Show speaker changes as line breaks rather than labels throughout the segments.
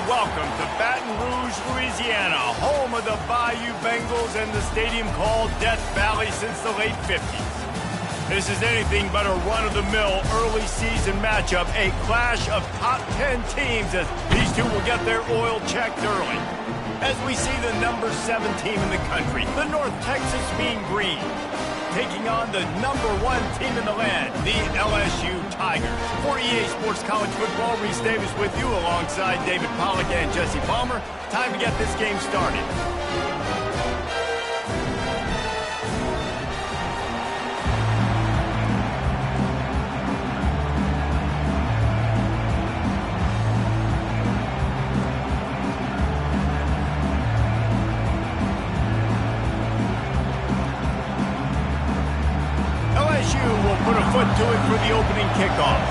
welcome to Baton Rouge, Louisiana, home of the Bayou Bengals and the stadium called Death Valley since the late 50s. This is anything but a run-of-the-mill early season matchup, a clash of top 10 teams as these two will get their oil checked early. As we see the number 7 team in the country, the North Texas Mean Green, taking on the number 1 team in the land, the LSU Tigers. For EA Sports College Football, Reese Davis with you alongside David Pollack and Jesse Palmer. Time to get this game started. Will put a foot to it for the opening kickoff.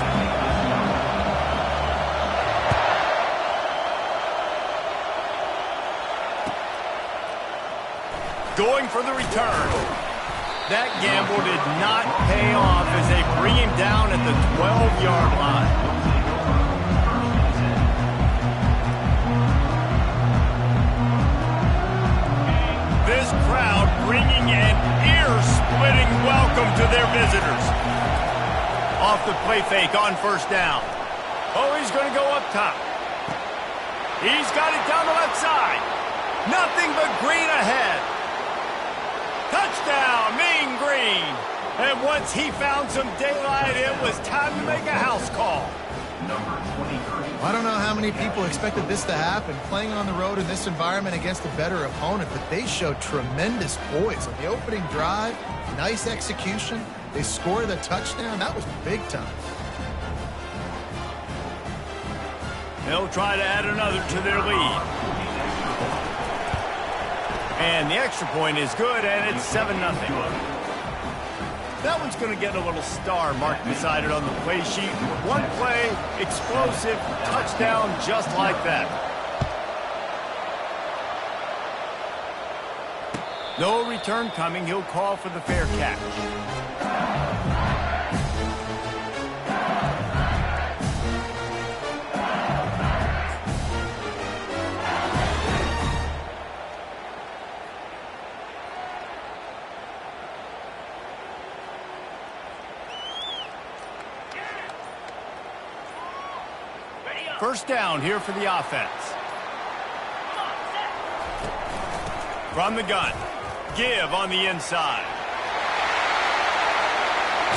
Going for the return. That gamble did not pay off as they bring him down at the 12-yard line. This crowd bringing an ear-splitting welcome to their visitors. Off the play fake on first down. Oh, he's going to go up top. He's got it down the left side. Nothing but green ahead. Touchdown, Mean Green. And once he found some daylight, it was time to make a house call.
Number 23.
I don't know how many people expected this to happen, playing on the road in this environment against a better opponent, but they showed tremendous poise on the opening drive. Nice execution. They scored a touchdown. That was big time.
They'll try to add another to their lead. And the extra point is good, and it's 7-0. That one's going to get a little star marked beside it on the play sheet. One play, explosive, touchdown just like that. No return coming. He'll call for the fair catch. First down here for the offense. From the gun. Give on the inside.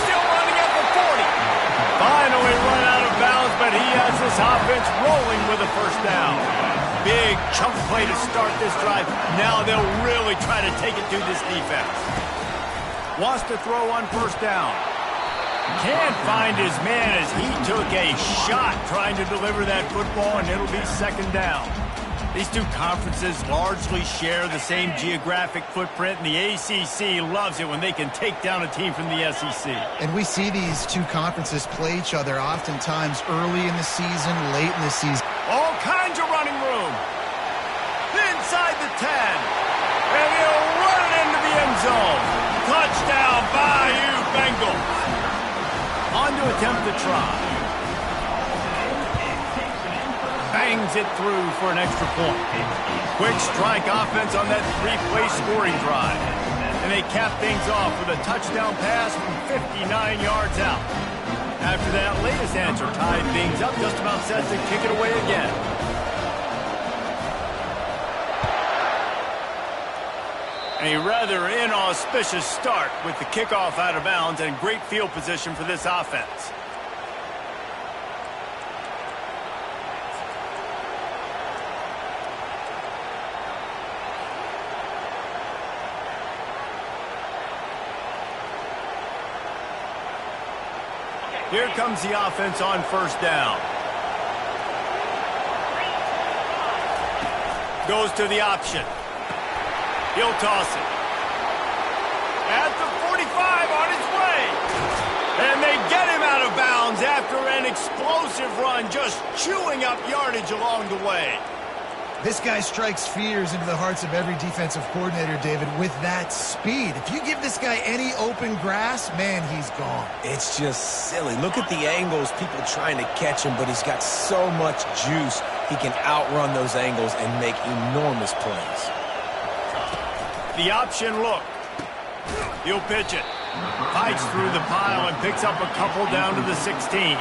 Still running at the 40. Finally run out of bounds, but he has this offense rolling with a first down. Big chunk play to start this drive. Now they'll really try to take it to this defense. Wants to throw on first down. Can't find his man as he took a shot trying to deliver that football, and it'll be second down. These two conferences largely share the same geographic footprint, and the ACC loves it when they can take down a team from the SEC.
And we see these two conferences play each other oftentimes early in the season, late in the season.
All kinds of running room. Inside the 10. And he'll run it into the end zone. Touchdown, Bayou Bengals. On to attempt the try. Bangs it through for an extra point. Quick strike offense on that 3-play scoring drive. And they cap things off with a touchdown pass from 59 yards out. After that latest answer tied things up, just about set to kick it away again. A rather inauspicious start with the kickoff out of bounds and great field position for this offense. Here comes the offense on first down. Goes to the option. He'll toss it. At the 45 on his way. And they get him out of bounds after an explosive run, just chewing up yardage along the way.
This guy strikes fears into the hearts of every defensive coordinator, David, with that speed. If you give this guy any open grass, man, he's gone.
It's just silly. Look at the angles, people trying to catch him, but he's got so much juice. he can outrun those angles and make enormous plays.
The option look. He'll pitch it. Fights through the pile and picks up a couple down to the 16.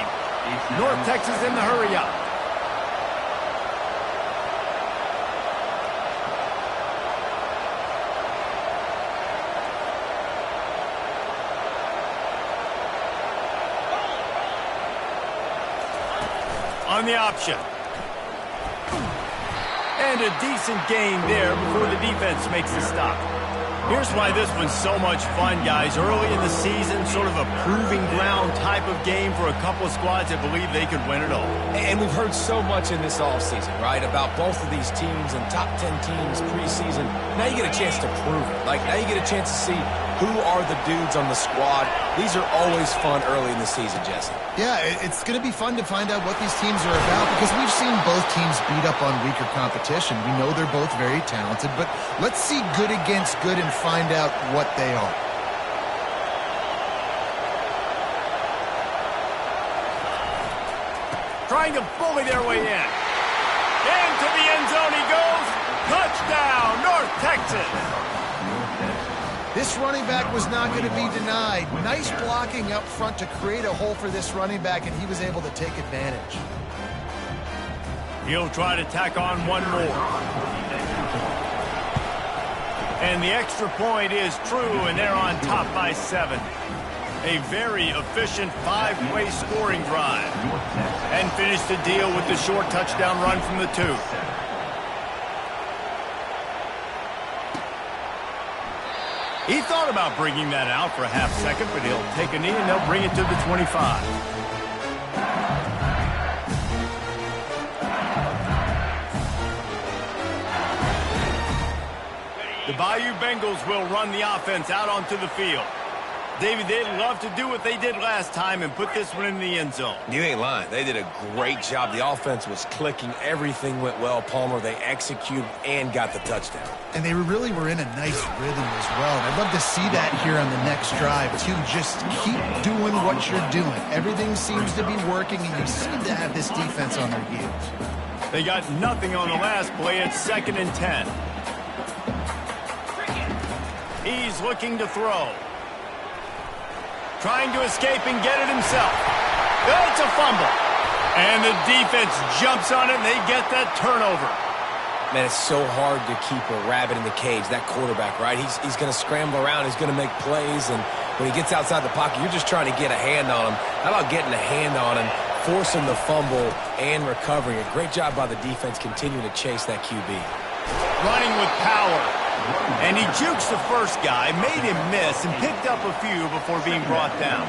North Texas in the hurry up. On the option. And a decent gain there before the defense makes the stop. Here's why this one's so much fun, guys. Early in the season, sort of a proving ground type of game for a couple of squads that believe they could win it all.
And we've heard so much in this offseason, right, about both of these teams and top 10 teams preseason. Now you get a chance to prove it. Like, now you get a chance to see who are the dudes on the squad. These are always fun early in the season, Jesse.
Yeah, it's going to be fun to find out what these teams are about because we've seen both teams beat up on weaker competition. We know they're both very talented, but let's see good against good and find out what they are.
Trying to bully their way in. Into the end zone he goes. Touchdown, North Texas.
This running back was not going to be denied. Nice blocking up front to create a hole for this running back, and he was able to take advantage.
He'll try to tack on one more. And the extra point is true, and they're on top by 7. A very efficient 5-way scoring drive. And finish the deal with the short touchdown run from the 2. He thought about bringing that out for a half second, but he'll take a knee and they'll bring it to the 25. The Bayou Bengals will run the offense out onto the field. David, they'd love to do what they did last time and put this one in the end zone.
You ain't lying. They did a great job. The offense was clicking. Everything went well, Palmer. They executed and got the touchdown.
And they really were in a nice rhythm as well. And I'd love to see that here on the next drive, too. Just keep doing what you're doing. Everything seems to be working, and you seem to have this defense on their heels.
They got nothing on the last play. It's 2nd and 10. He's looking to throw. Trying to escape and get it himself. It's a fumble. And the defense jumps on it, and they get that turnover.
Man, it's so hard to keep a rabbit in the cage, that quarterback, right? He's going to scramble around. He's going to make plays, and when he gets outside the pocket, you're just trying to get a hand on him. How about getting a hand on him, forcing the fumble, and recovering? A great job by the defense continuing to chase that QB.
Running with power. And he jukes the first guy, made him miss, and picked up a few before being brought down.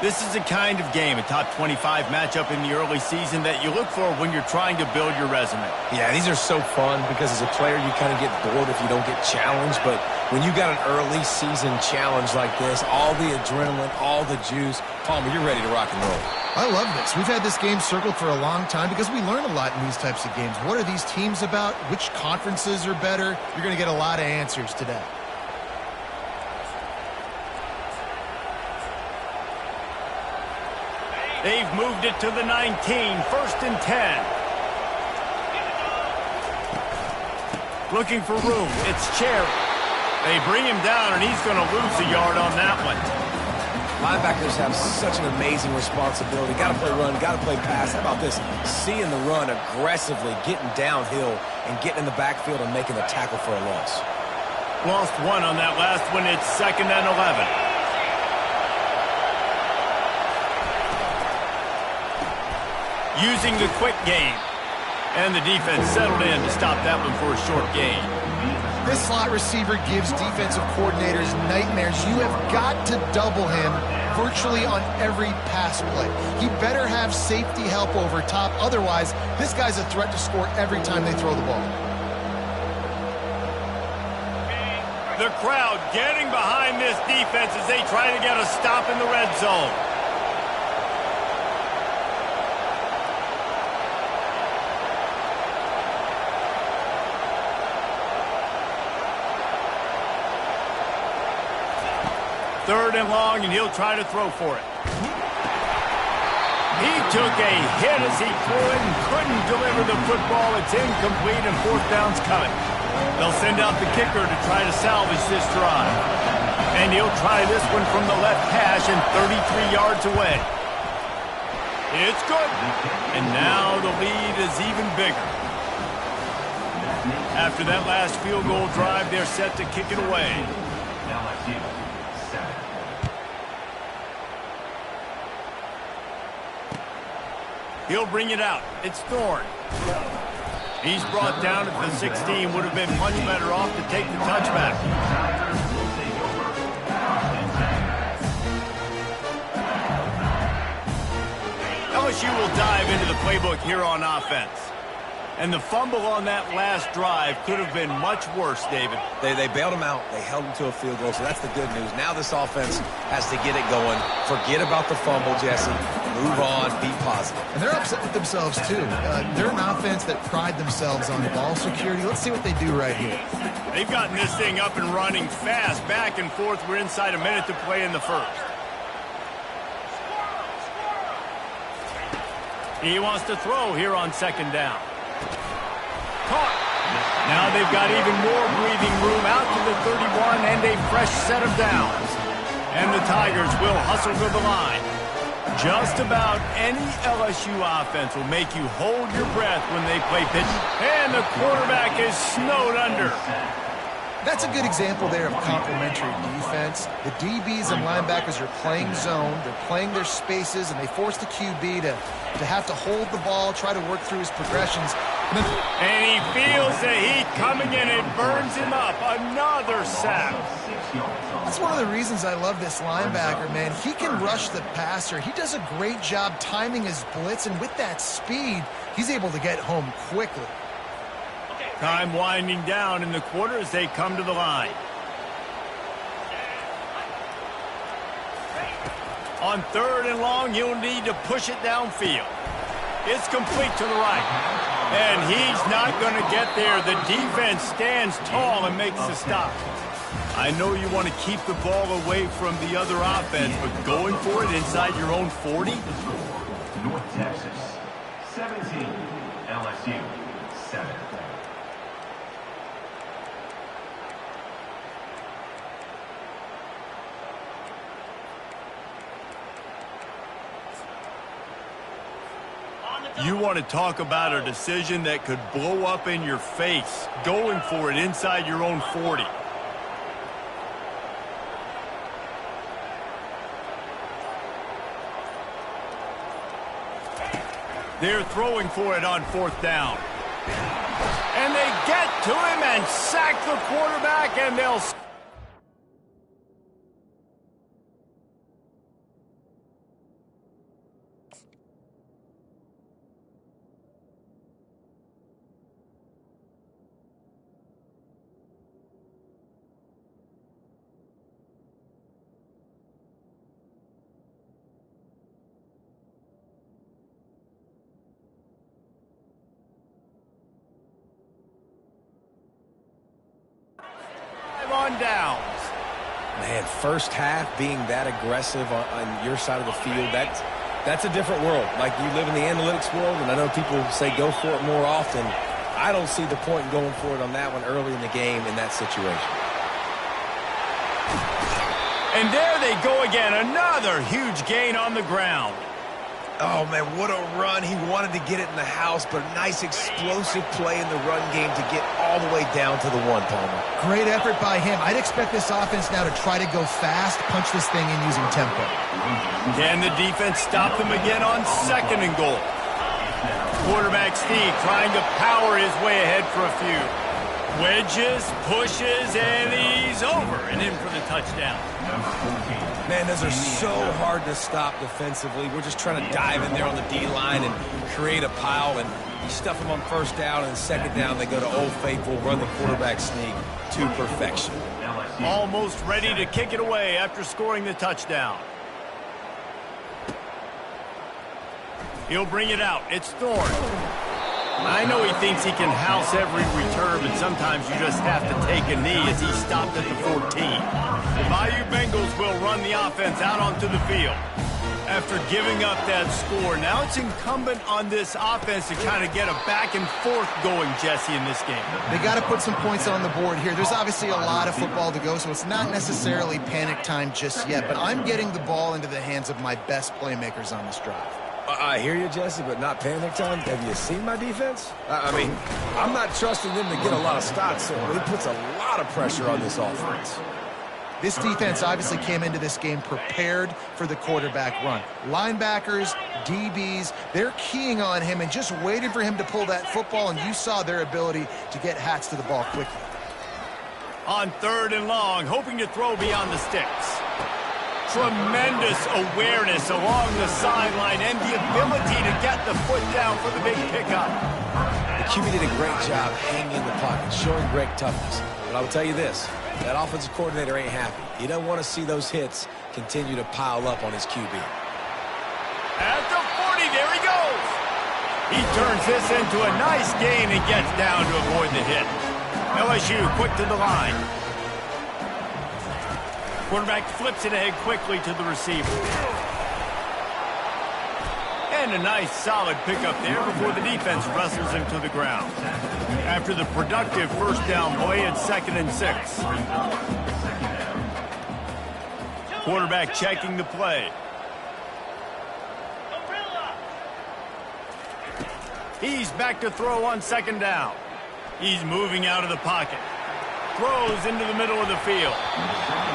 This is the kind of game, a top 25 matchup in the early season, that you look for when you're trying to build your resume.
Yeah, these are so fun because as a player, you kind of get bored if you don't get challenged. But when you got an early season challenge like this, all the adrenaline, all the juice, Palmer, you're ready to rock and roll.
I love this. We've had this game circled for a long time because we learn a lot in these types of games. What are these teams about? Which conferences are better? You're going to get a lot of answers today.
They've moved it to the 19, 1st and 10. Looking for room. It's Cherry. They bring him down, and he's going to lose a yard on that one.
Linebackers have such an amazing responsibility. Got to play run, got to play pass. How about this? Seeing the run aggressively, getting downhill, and getting in the backfield and making the tackle for a loss.
Lost one on that last one. It's 2nd and 11. Using the quick game. And the defense settled in to stop that one for a short gain.
This slot receiver gives defensive coordinators nightmares. You have got to double him virtually on every pass play. He better have safety help over top. Otherwise, this guy's a threat to score every time they throw the ball.
The crowd getting behind this defense as they try to get a stop in the red zone. Third and long, and he'll try to throw for it. He took a hit as he threw it and couldn't deliver the football. It's incomplete and fourth down's coming. They'll send out the kicker to try to salvage this drive. And he'll try this one from the left hash and 33 yards away. It's good. And now the lead is even bigger. After that last field goal drive, they're set to kick it away.
LSU, 7.
He'll bring it out. It's Thorne. He's brought down at the 16. Would have been much better off to take the touchback. LSU will dive into the playbook here on offense. And the fumble on that last drive could have been much worse, David.
They bailed him out. They held him to a field goal, so that's the good news. Now this offense has to get it going. Forget about the fumble, Jesse. Move on. Be positive.
And they're upset with themselves, too. They're an offense that pride themselves on ball security. Let's see what they do right here.
They've gotten this thing up and running fast, back and forth. We're inside a minute to play in the first. He wants to throw here on second down. Caught. Now they've got even more breathing room out to the 31 and a fresh set of downs. And the Tigers will hustle to the line. Just about any LSU offense will make you hold your breath when they play pitch. And the quarterback is snowed under.
That's a good example there of complementary defense. The DBs and linebackers are playing zone. They're playing their spaces, and they force the QB to have to hold the ball, try to work through his progressions.
And he feels the heat coming in. It burns him up. Another sack.
That's one of the reasons I love this linebacker, man. He can rush the passer. He does a great job timing his blitz, and with that speed, he's able to get home quickly.
Time winding down in the quarter as they come to the line. On third and long, he'll need to push it downfield. It's complete to the right. And he's not going to get there. The defense stands tall and makes the stop. I know you want to keep the ball away from the other offense, but going for it inside your own 40?
North Texas, 17. LSU, 7.
You want to talk about a decision that could blow up in your face, going for it inside your own 40. They're throwing for it on fourth down. And they get to him and sack the quarterback, and they'll... on downs.
Man, first half being that aggressive on your side of the field, that's a different world. Like, you live in the analytics world, and I know people say go for it more often. I don't see the point in going for it on that one early in the game in that situation.
And there they go again. Another huge gain on the ground.
Oh, man, what a run. He wanted to get it in the house, but a nice explosive play in the run game to get all the way down to the one, Palmer.
Great effort by him. I'd expect this offense now to try to go fast, punch this thing in using tempo.
Can the defense stop them again on second and goal? Quarterback Steve trying to power his way ahead for a few. Wedges, pushes, and he's over and in for the touchdown.
Man, those are so hard to stop defensively. We're just trying to dive in there on the D-line and create a pile, and you stuff them on first down, and second down they go to Old Faithful, run the quarterback sneak to perfection.
Almost ready to kick it away after scoring the touchdown. He'll bring it out. It's Thorne. I know he thinks he can house every return, but sometimes you just have to take a knee as he stopped at the 14. The Bayou Bengals will run the offense out onto the field. After giving up that score, now it's incumbent on this offense to kind of get a back and forth going, Jesse, in this game.
They got to put some points on the board here. There's obviously a lot of football to go, so it's not necessarily panic time just yet, but I'm getting the ball into the hands of my best playmakers on this drive.
I hear you, Jesse, but not panic time. Have you seen my defense? I mean, I'm not trusting them to get a lot of stops, so it puts a lot of pressure on this offense.
This defense obviously came into this game prepared for the quarterback run. Linebackers, DBs, they're keying on him and just waited for him to pull that football, and you saw their ability to get hats to the ball quickly.
On 3rd and long, hoping to throw beyond the sticks. Tremendous awareness along the sideline and the ability to get the foot down for the big pickup.
The QB did a great job hanging in the pocket, showing great toughness. But I will tell you this, that offensive coordinator ain't happy. He doesn't want to see those hits continue to pile up on his QB.
At the 40, there he goes. He turns this into a nice gain and gets down to avoid the hit. LSU quick to the line. Quarterback flips it ahead quickly to the receiver. And a nice solid pickup there before the defense wrestles him to the ground. After the productive first down play, it's 2nd and 6. Quarterback checking the play. He's back to throw on 2nd down. He's moving out of the pocket. Throws into the middle of the field.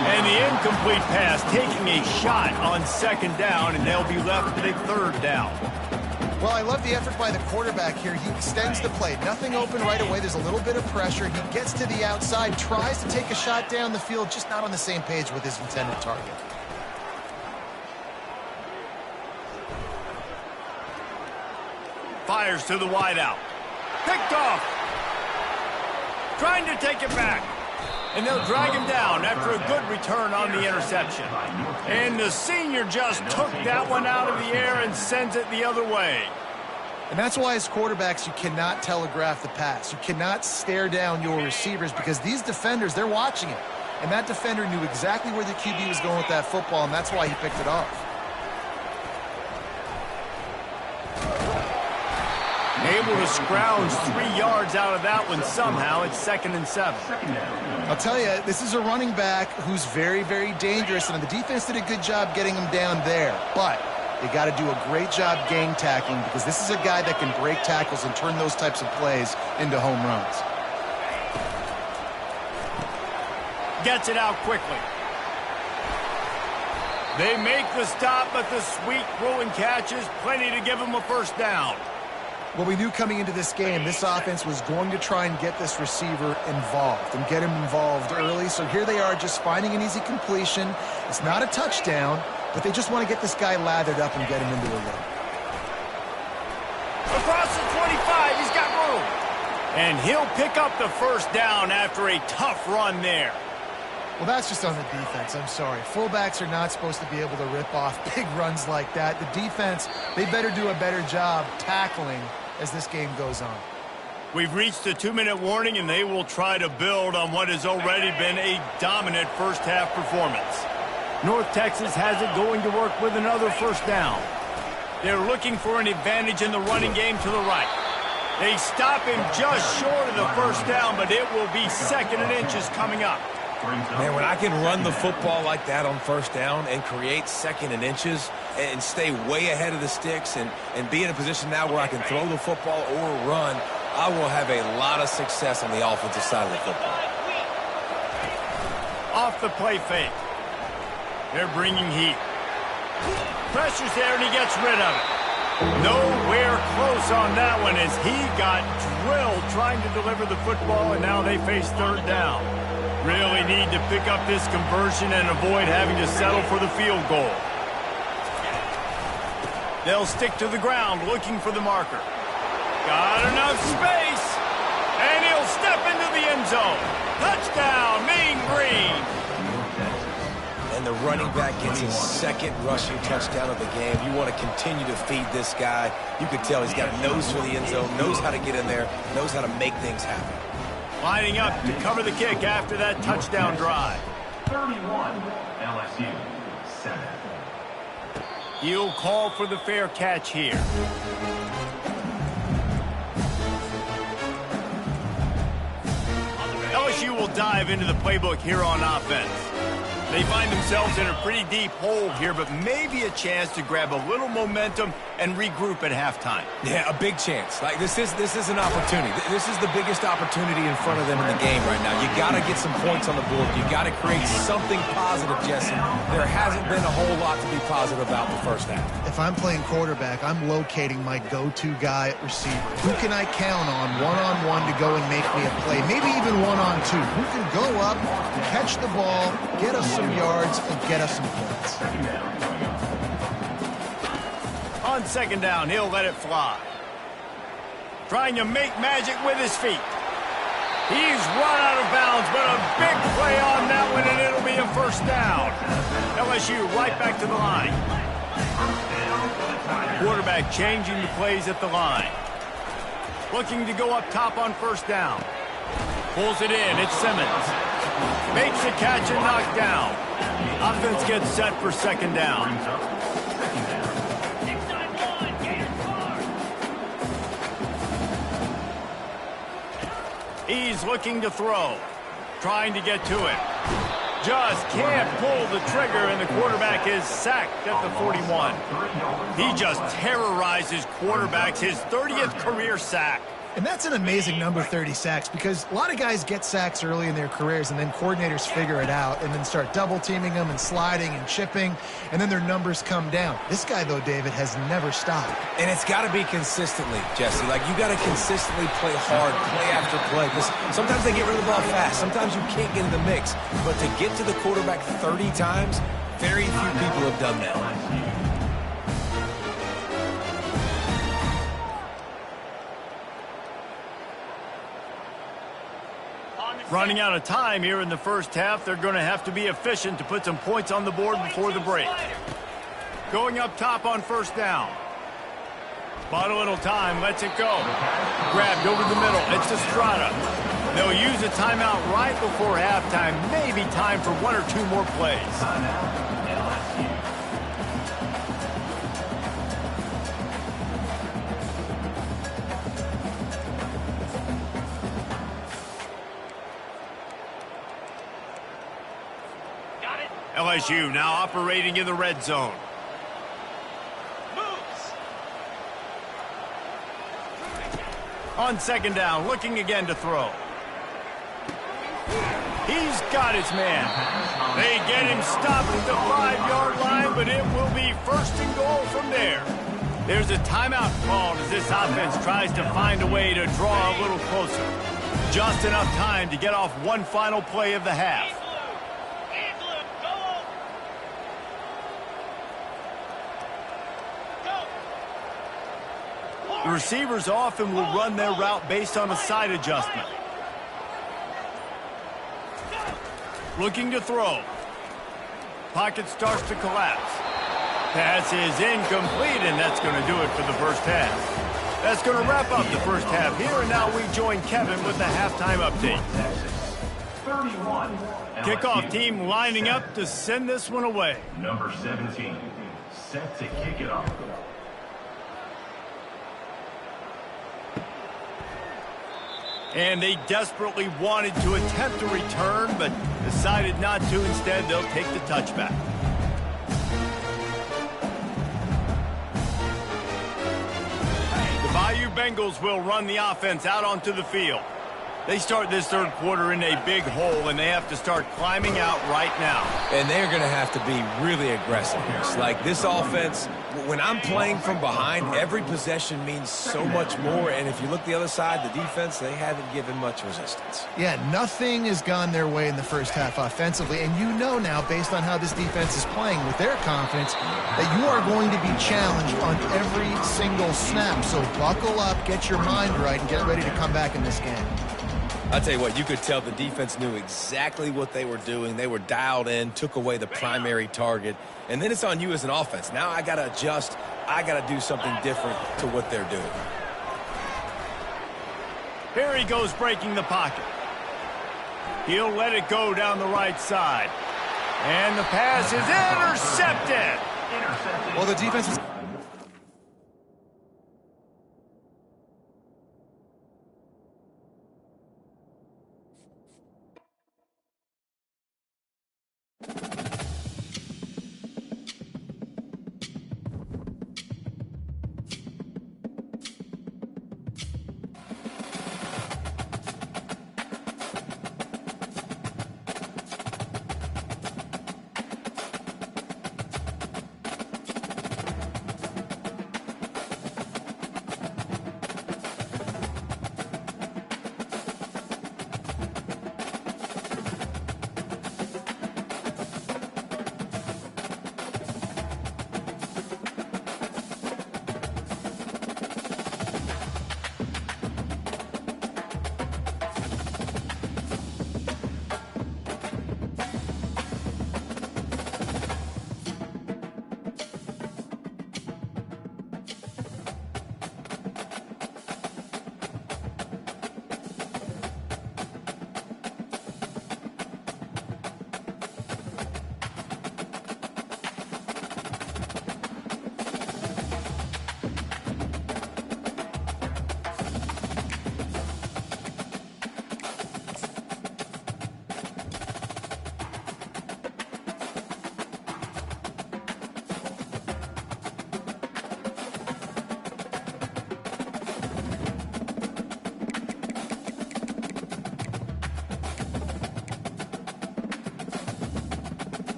And the incomplete pass taking a shot on 2nd down, and they'll be left with a 3rd down.
Well, I love the effort by the quarterback here. He extends the play. Nothing open right away. There's a little bit of pressure. He gets to the outside, tries to take a shot down the field, just not on the same page with his intended target.
Fires to the wideout. Picked off. Trying to take it back. And they'll drag him down after a good return on the interception. And the senior just took that one out of the air and sends it the other way.
And that's why as quarterbacks, you cannot telegraph the pass. You cannot stare down your receivers because these defenders, they're watching it. And that defender knew exactly where the QB was going with that football, and that's why he picked it off.
Able to scrounge 3 yards out of that one somehow. It's 2nd and 7.
I'll tell you, this is a running back who's very, very dangerous, and the defense did a good job getting him down there. But they got to do a great job gang tackling because this is a guy that can break tackles and turn those types of plays into home runs.
Gets it out quickly. They make the stop, but the sweet throw and catch is plenty to give him a 1st down.
Well, we knew coming into this game, this offense was going to try and get this receiver involved and get him involved early. So here they are just finding an easy completion. It's not a touchdown, but they just want to get this guy lathered up and get him into a run.
Across the 25, he's got room. And he'll pick up the 1st down after a tough run there.
Well, that's just on the defense. I'm sorry. Fullbacks are not supposed to be able to rip off big runs like that. The defense, they better do a better job tackling as this game goes on.
We've reached the 2-minute warning, and they will try to build on what has already been a dominant first-half performance. North Texas has it going to work with another 1st down. They're looking for an advantage in the running game to the right. They stop him just short of the 1st down, but it will be 2nd and inches coming up.
Man, when I can run the football like that on 1st down and create 2nd and inches and stay way ahead of the sticks and be in a position now where I can throw the football or run, I will have a lot of success on the offensive side of the football.
Off the play fake. They're bringing heat. Pressure's there, and he gets rid of it. Nowhere close on that one as he got drilled trying to deliver the football, and now they face 3rd down. Really need to pick up this conversion and avoid having to settle for the field goal. They'll stick to the ground looking for the marker. Got enough space, and he'll step into the end zone. Touchdown, Mean Green.
And the running back gets his 2nd rushing touchdown of the game. You want to continue to feed this guy. You could tell he's got nose for the end zone, knows how to get in there, knows how to make things happen.
Lining up to cover the kick after that touchdown drive.
31, LSU, 7.
He'll call for the fair catch here. LSU will dive into the playbook here on offense. They find themselves in a pretty deep hole here, but maybe a chance to grab a little momentum and regroup at halftime.
Yeah, a big chance. Like this is an opportunity. This is the biggest opportunity in front of them in the game right now. You got to get some points on the board. You got to create something positive, Jesse. There hasn't been a whole lot to be positive about the first half.
If I'm playing quarterback, I'm locating my go-to guy at receiver. Who can I count on one-on-one to go and make me a play? Maybe even one-on-two. Who can go up, catch the ball, get us some yards, and get us some points.
On second down, he'll let it fly. Trying to make magic with his feet. He's run out of bounds, but a big play on that one, and it'll be a first down. LSU right back to the line. Quarterback changing the plays at the line. Looking to go up top on first down. Pulls it in. It's Simmons. Makes the catch and knocked down. Offense gets set for second down. He's looking to throw. Trying to get to it. Just can't pull the trigger, and the quarterback is sacked at the 41. He just terrorizes quarterbacks, his 30th career sack.
And that's an amazing number, 30 sacks, because a lot of guys get sacks early in their careers, and then coordinators figure it out and then start double-teaming them and sliding and chipping, and then their numbers come down. This guy, though, David, has never stopped.
And it's got to be consistently, Jesse. Like, you got to consistently play hard, play after play, because sometimes they get rid of the ball fast. Sometimes you can't get in the mix. But to get to the quarterback 30 times, very few people have done that.
Running out of time here in the first half. They're going to have to be efficient to put some points on the board before the break. Going up top on first down. Bought a little time, lets it go. Grabbed over the middle. It's Estrada. They'll use a timeout right before halftime. Maybe time for one or two more plays. LSU now operating in the red zone. On second down, looking again to throw. He's got his man. They get him stopped at the 5-yard line, but it will be first and goal from there. There's a timeout called as this offense tries to find a way to draw a little closer. Just enough time to get off one final play of the half. The receivers often will run their route based on a side adjustment. Looking to throw. Pocket starts to collapse. Pass is incomplete, and that's going to do it for the first half. That's going to wrap up the first half here, and now we join Kevin with the halftime update.
31.
Kickoff team lining up to send this one away.
Number 17, set to kick it off.
And they desperately wanted to attempt a return, but decided not to. Instead, they'll take the touchback. The Bayou Bengals will run the offense out onto the field. They start this third quarter in a big hole, and they have to start climbing out right now.
And they're going to have to be really aggressive here. It's like this offense, when I'm playing from behind, every possession means so much more. And if you look the other side, the defense, they haven't given much resistance.
Yeah, nothing has gone their way in the first half offensively. And you know now, based on how this defense is playing with their confidence, that you are going to be challenged on every single snap. So buckle up, get your mind right, and get ready to come back in this game.
I'll tell you what, you could tell the defense knew exactly what they were doing. They were dialed in, took away the primary target, and then it's on you as an offense. Now I got to adjust. I got to do something different to what they're doing.
Here he goes breaking the pocket. He'll let it go down the right side. And the pass is intercepted.
Intercepted.
Well, the defense is